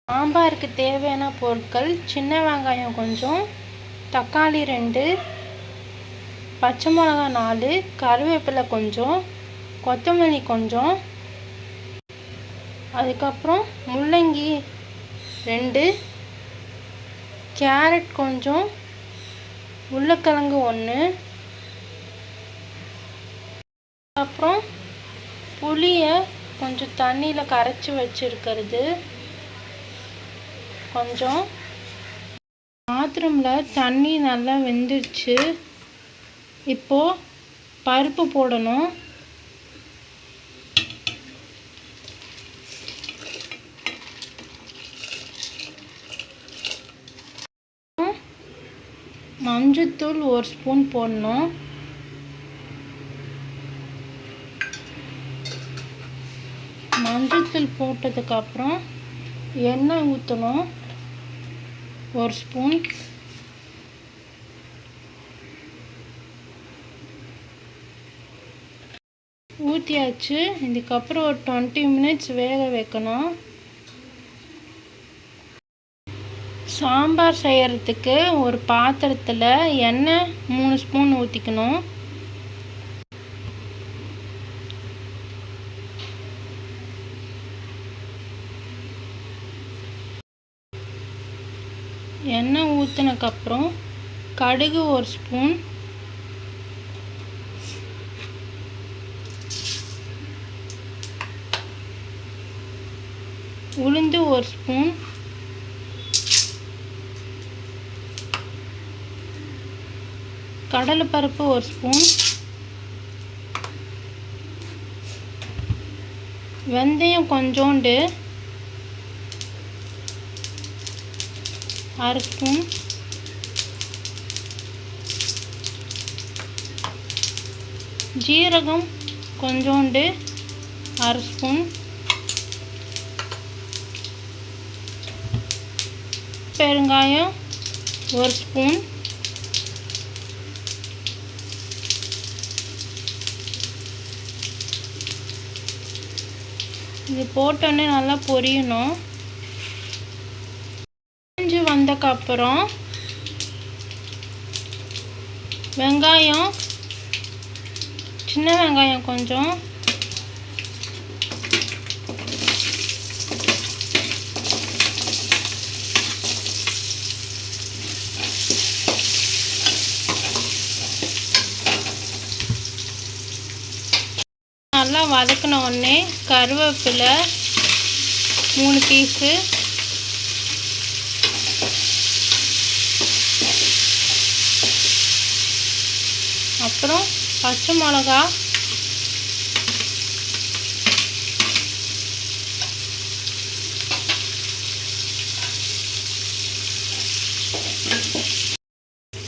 சாம்பாருக்கு தேவையான பொருட்கள்: சின்ன வெங்காயம் கொஞ்சம், தக்காளி 2, பச்சை மிளகா 4, கருவேப்பிலை கொஞ்சம், கொத்தமல்லி கொஞ்சம், அதுக்கப்புறம் முள்ளங்கி 2, கேரட் கொஞ்சம், உருளைக்கிழங்கு 1, அப்புறம் புளியை கொஞ்சம் தண்ணியில் கரைச்சி வச்சுருக்கிறது கொஞ்சம். பாத்திரமில் தண்ணி நல்லா வெந்துடுச்சு. இப்போது பருப்பு போடணும். மஞ்சத்தூள் 1 ஸ்பூன் போடணும். மஞ்சத்தூள் போட்டதுக்கப்புறம் எண்ணெய் ஊற்றணும் 1 ஸ்பூன். ஊற்றியாச்சு. இதுக்கப்புறம் ஒரு 20 மினிட்ஸ் வேக வைக்கணும். சாம்பார் செய்கிறதுக்கு ஒரு பாத்திரத்தில் எண்ணெய் 3 ஸ்பூன் ஊற்றிக்கணும். எண்ணெய் ஊற்றினக்கப்புறம் கடுகு 1 ஸ்பூன், உளுந்து 1 ஸ்பூன், கடலைப்பருப்பு 1 ஸ்பூன், வெந்தயம் கொஞ்சோண்டு 1/2 ஸ்பூன், ஜீரகம் கொஞ்சோண்டு 1/2 ஸ்பூன், பெருங்காயம் 1 ஸ்பூன், இது போட்டோன்னே நல்லா பொரியணும். பொரிஞ்சு வந்தக்கப்புறம் வெங்காயம், சின்ன வெங்காயம் கொஞ்சம், நல்லா வதக்கின உடனே கருவேப்பிலை 3 பீஸு, அப்புறம் பச்சை மிளகா,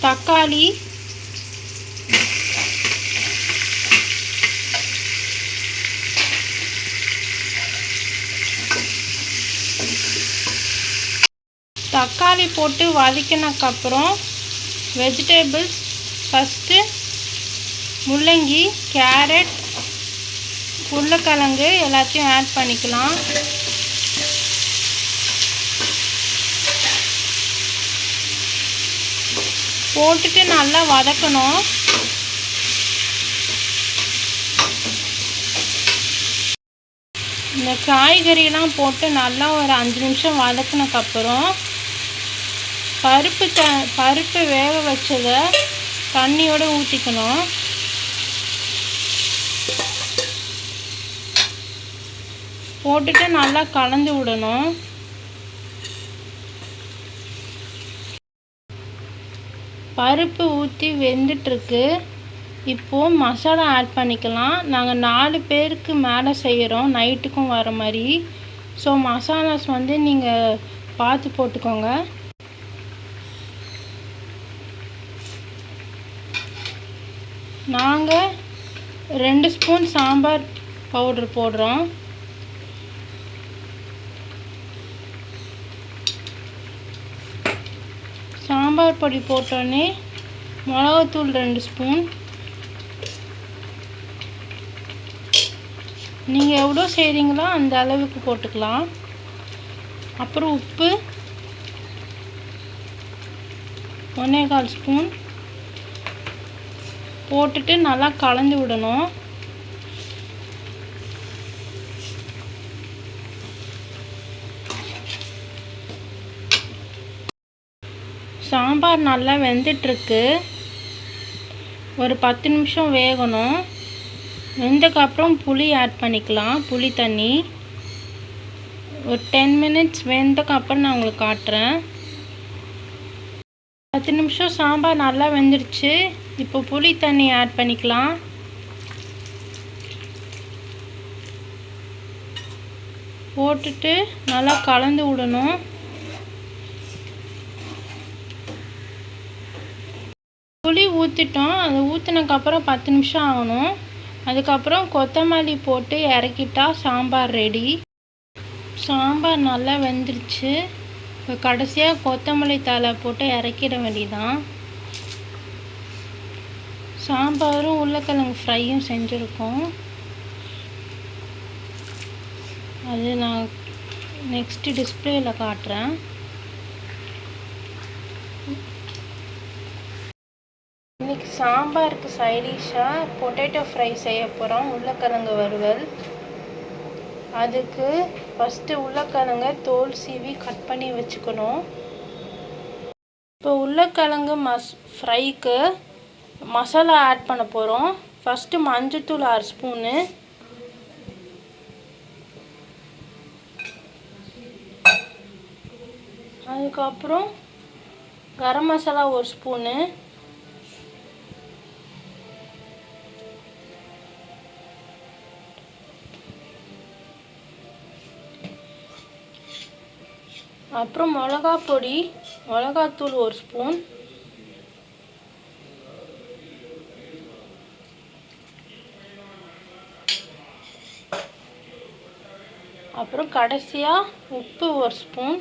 தக்காளி, தக்காளி போட்டு வதக்கினக்கப்புறம் வெஜிடபிள்ஸ் ஃபஸ்ட்டு முள்ளங்கி, கேரட், உருளைக்கிழங்கு எல்லாத்தையும் ஆட் பண்ணிக்கலாம். போட்டுட்டு நல்லா வதக்கணும். இந்த காய்கறியெல்லாம் போட்டு நல்லா ஒரு 5 நிமிஷம் வதக்கினக்கப்புறம் பருப்பு வேக வச்சதை தண்ணியோடு ஊற்றிக்கணும். போட்டுட்டு நல்லா கலந்து விடணும். பருப்பு ஊற்றி வெந்துட்டுருக்கு. இப்போது மசாலா ஆட் பண்ணிக்கலாம். நாங்கள் 4 பேருக்கு மேலே செய்கிறோம், நைட்டுக்கும் வர மாதிரி. ஸோ மசாலாஸ் வந்து நீங்கள் பார்த்து போட்டுக்கோங்க. நாங்கள் 2 ஸ்பூன் சாம்பார் பவுடர் போடுறோம். சாம்பார் பொடி போட்டோன்னே மிளகாத்தூள் 2 ஸ்பூன், நீங்கள் எவ்வளோ செய்கிறீங்களோ அந்த அளவுக்கு போட்டுக்கலாம். அப்புறம் உப்பு 1/4 ஸ்பூன் போட்டுட்டு நல்லா கலந்து விடணும். சாம்பார் நல்லா வெந்துட்டுருக்கு. ஒரு 10 நிமிஷம் வேகணும். வெந்ததுக்கப்புறம் புளி ஆட் பண்ணிக்கலாம். புளி தண்ணி ஒரு 10 மினிட்ஸ் வெந்ததுக்கப்புறம் நான் உங்களுக்கு காட்டுறேன். 10 நிமிஷம் சாம்பார் நல்லா வெந்துடுச்சு. இப்போ புளி தண்ணி ஆட் பண்ணிக்கலாம். போட்டுட்டு நல்லா கலந்து விடணும். புளி ஊற்றிட்டோம். அதை ஊற்றினதுக்கப்புறம் 10 நிமிஷம் ஆகணும். அதுக்கப்புறம் கொத்தமல்லி போட்டு இறக்கிட்டா சாம்பார் ரெடி. சாம்பார் நல்லா வெந்துருச்சு. இப்போ கடைசியாக கொத்தமல்லி தழை போட்டு இறக்கிட வேண்டியதான். சாம்பாரும் உருளைக்கிழங்கு ஃப்ரையும் செஞ்சுருக்கோம். அது நான் நெக்ஸ்ட்டு டிஸ்பிளேயில் காட்டுறேன். இன்றைக்கி சாம்பாருக்கு சைடிஷாக பொட்டேட்டோ ஃப்ரை செய்ய போகிறோம். உருளைக்கிழங்கு வறுவல். அதுக்கு ஃபஸ்ட்டு உருளைக்கிழங்கை தோல் சீவி கட் பண்ணி வச்சுக்கணும். இப்போ உருளைக்கிழங்கு ஃப்ரைக்கு மசாலா ஆட் பண்ண போகிறோம். ஃபஸ்ட்டு மஞ்சத்தூள் 6 ஸ்பூனு, அதுக்கப்புறம் கரம் மசாலா 1 ஸ்பூனு, அப்புறம் மிளகாத்தூள் 1 ஸ்பூன், அப்புறம் கடைசியாக உப்பு 1 ஸ்பூன்.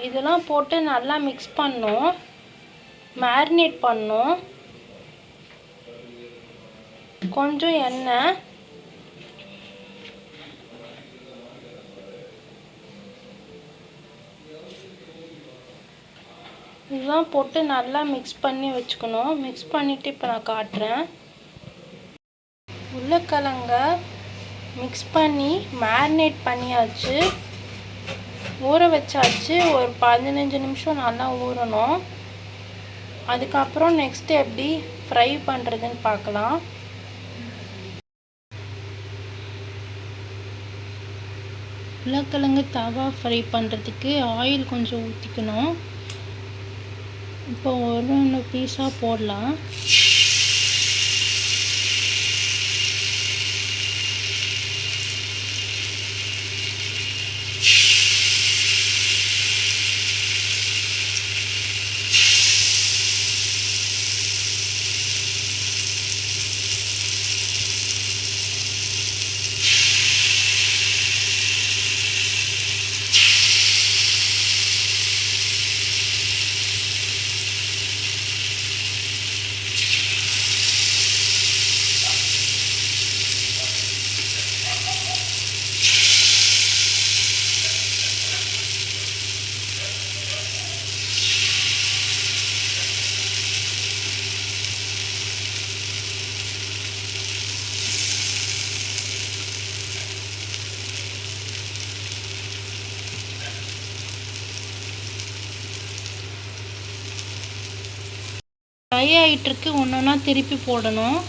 இதெல்லாம் போட்டு நல்லா மிக்ஸ் பண்ணணும். மேரினேட் பண்ணணும். கொஞ்சம் எண்ணெய், இதெல்லாம் போட்டு நல்லா மிக்ஸ் பண்ணி வச்சுக்கணும். மிக்ஸ் பண்ணிவிட்டு இப்போ நான் காட்டுறேன். உருளைக்கிழங்க மிக்ஸ் பண்ணி மேரினேட் பண்ணியாச்சு, ஊற வச்சாச்சு. ஒரு 15 நிமிஷம் நல்லா ஊறணும். அதுக்கப்புறம் நெக்ஸ்ட்டு எப்படி ஃப்ரை பண்ணுறதுன்னு பார்க்கலாம். உருளைக்கிழங்கு தவா ஃப்ரை பண்ணுறதுக்கு ஆயில் கொஞ்சம் ஊற்றிக்கணும். இப்போ ஒன்று பீஸாக போடலாம். ஃப்ரை ஆகிட்டுருக்கு. ஒன்று ஒன்றா திருப்பி போடணும்.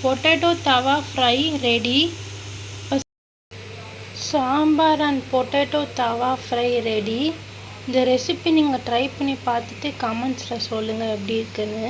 பொட்டேட்டோ தவா fry ready. Sambar and potato தவா ஃப்ரை ரெடி. இந்த ரெசிபி நீங்கள் ட்ரை பண்ணி பார்த்துட்டு கமெண்ட்ஸில் சொல்லுங்கள் எப்படி இருக்குன்னு.